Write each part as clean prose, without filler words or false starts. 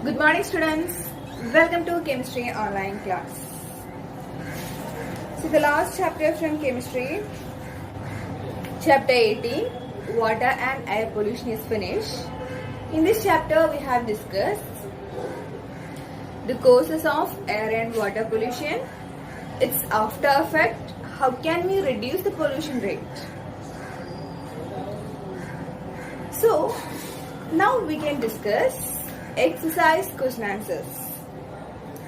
Good morning, students. Welcome to chemistry online class. So the last chapter from chemistry, chapter 18, water and air pollution is finished. In this chapter we have discussed the causes of air and water pollution, its after effect, how can we reduce the pollution rate. So now we can discuss exercise question answers.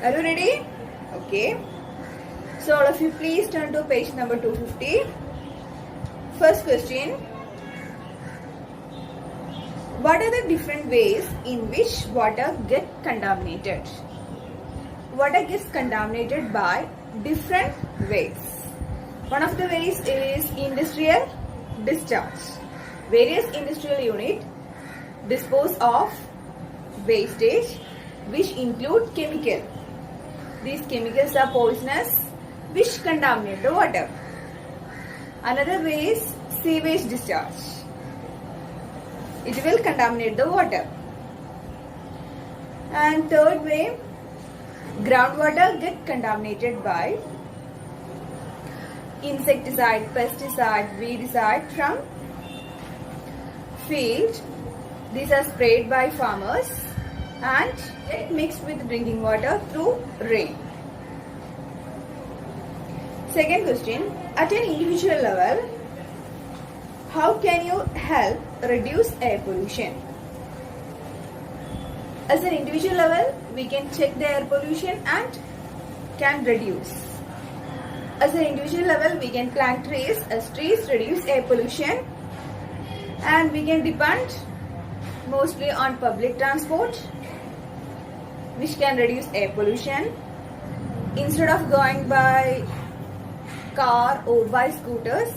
Are you ready? Okay. So all of you please turn to page number 250. First question. What are the different ways in which water gets contaminated? Water gets contaminated by different ways. One of the ways is industrial discharge. Various industrial units dispose of wastage which include chemical. These chemicals are poisonous which contaminate the water. Another way is sewage discharge. It will contaminate the water. And third way, groundwater gets contaminated by insecticide, pesticide, weedicide from field. These are sprayed by farmers and get mixed with drinking water through rain. Second question, at an individual level, how can you help reduce air pollution? As an individual level, we can check the air pollution and can reduce. As an individual level, we can plant trees as trees reduce air pollution, and we can depend mostly on public transport which can reduce air pollution. Instead of going by car or by scooters,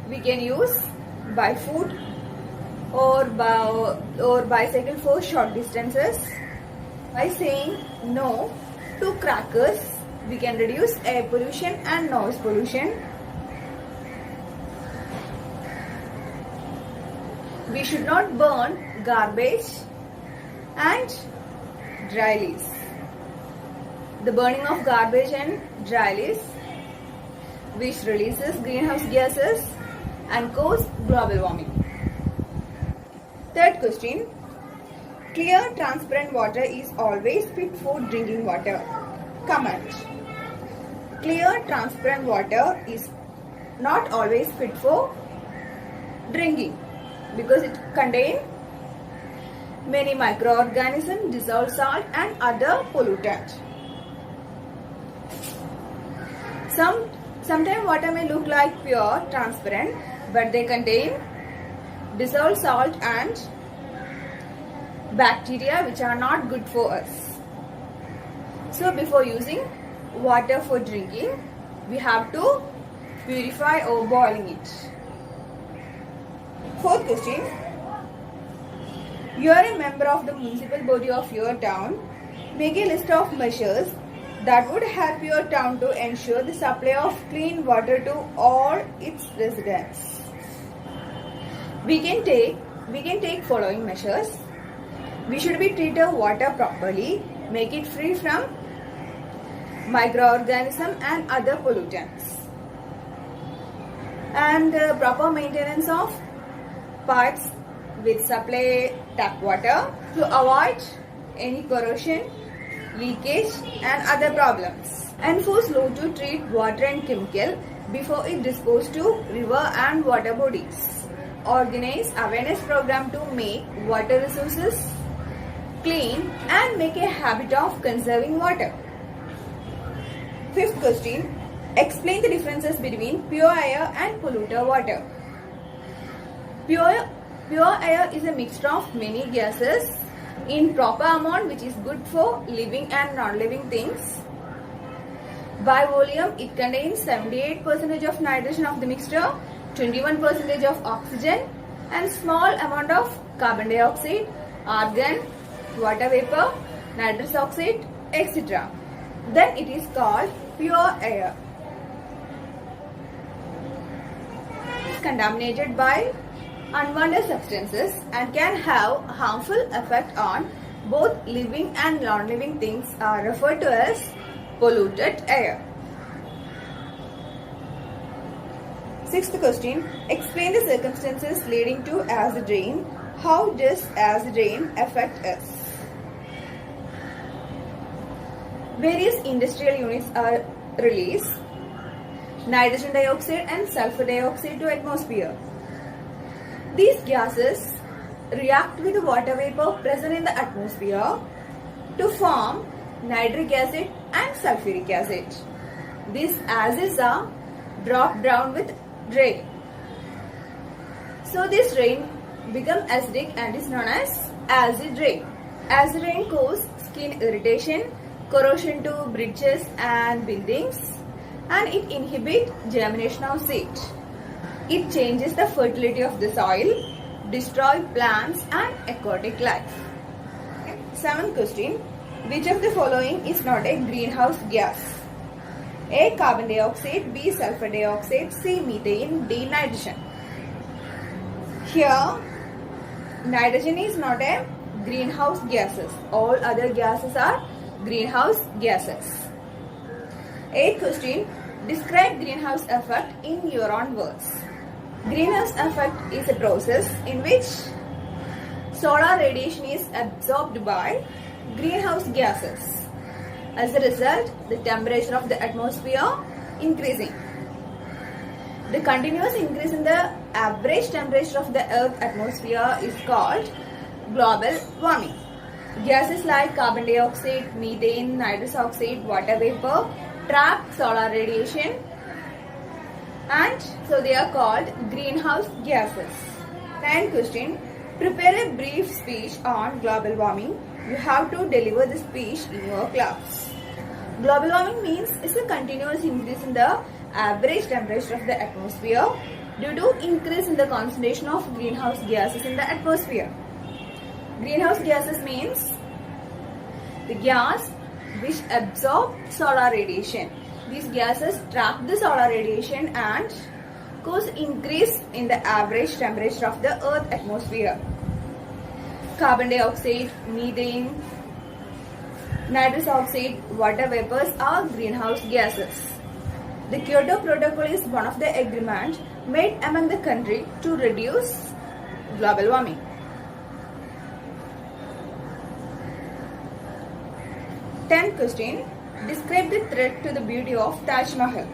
we can use by foot or bicycle for short distances. By saying no to crackers, we can reduce air pollution and noise pollution. We should not burn garbage and dry leaves. The burning of garbage and dry leaves which releases greenhouse gases and cause global warming. Third question, clear transparent water is always fit for drinking water. Comment. Clear transparent water is not always fit for drinking because it contains many microorganisms, dissolved salt and other pollutants. Sometimes water may look like pure, transparent, but they contain dissolved salt and bacteria which are not good for us. So before using water for drinking, we have to purify or boiling it. Fourth question. You are a member of the municipal body of your town. Make a list of measures that would help your town to ensure the supply of clean water to all its residents. We can take following measures. We should be treating water properly, make it free from microorganisms and other pollutants. And proper maintenance of pipes which supply tap water to avoid any corrosion, leakage and other problems. Enforce law to treat water and chemical before it disposed to river and water bodies. Organize awareness program to make water resources clean and make a habit of conserving water. Fifth question, explain the differences between pure air and polluted water. Pure air is a mixture of many gases in proper amount which is good for living and non-living things. By volume, it contains 78% of nitrogen of the mixture, 21% of oxygen and small amount of carbon dioxide, argon, water vapor, nitrous oxide, etc. Then it is called pure air. It is contaminated by unwanted substances and can have harmful effect on Both living and non-living things are referred to as polluted air. Sixth question. Explain the circumstances leading to acid rain. How does acid rain affect us? Various industrial units are released nitrogen dioxide and sulfur dioxide to atmosphere. These gases react with the water vapor present in the atmosphere to form nitric acid and sulfuric acid. These acids are dropped down with rain. So this rain becomes acidic and is known as acid rain. Acid rain causes skin irritation, corrosion to bridges and buildings, and it inhibits germination of seed. It changes the fertility of the soil, destroys plants and aquatic life. Seventh question. Which of the following is not a greenhouse gas? A. Carbon dioxide, B. Sulfur dioxide, C. Methane, D. Nitrogen. Here, nitrogen is not a greenhouse gases. All other gases are greenhouse gases. Eighth question. Describe greenhouse effect in your own words. Greenhouse effect is a process in which solar radiation is absorbed by greenhouse gases. As a result, the temperature of the atmosphere increasing. The continuous increase in the average temperature of the Earth's atmosphere is called global warming. Gases like carbon dioxide, methane, nitrous oxide, water vapor trap solar radiation, and so they are called greenhouse gases. 9th question. Prepare a brief speech on global warming. You have to deliver the speech in your class. Global warming means it's a continuous increase in the average temperature of the atmosphere due to increase in the concentration of greenhouse gases in the atmosphere. Greenhouse gases means the gas which absorb solar radiation. These gases trap the solar radiation and cause increase in the average temperature of the Earth atmosphere. Carbon dioxide, methane, nitrous oxide, water vapors are greenhouse gases. The Kyoto Protocol is one of the agreements made among the countries to reduce global warming. Tenth question. Describe the threat to the beauty of Taj Mahal.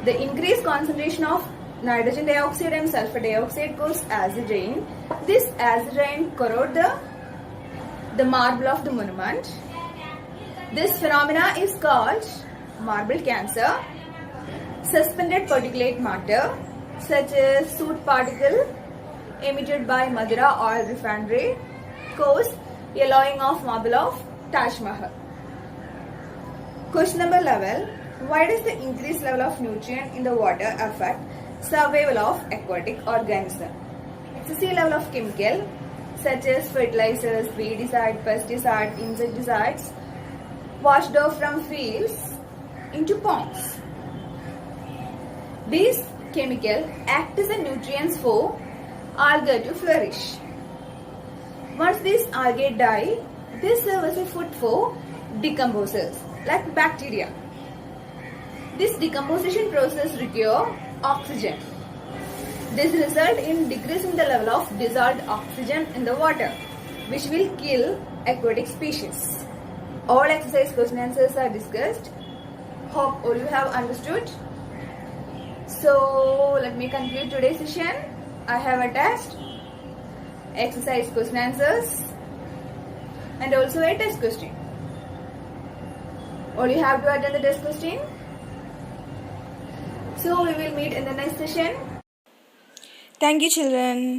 The increased concentration of nitrogen dioxide and sulfur dioxide causes acid rain. This acid rain corrodes the marble of the monument. This phenomena is called marble cancer. Suspended particulate matter such as soot particle emitted by Madura oil refinery cause yellowing of marble of Taj Mahal. Question number 11. Why does the increased level of nutrient in the water affect survival of aquatic organisms? Excessive level of chemical such as fertilizers, weedicide, pesticide, insecticides washed off from fields into ponds. These chemicals act as a nutrients for algae to flourish. Once these algae die, they serve as a food for decomposers like bacteria. This decomposition process requires oxygen. This results in decreasing the level of dissolved oxygen in the water, which will kill aquatic species. All exercise question answers are discussed. Hope all you have understood. So let me conclude today's session. I have attached exercise question answers and also a test question. All you have to attend the test question. So we will meet in the next session. Thank you, children.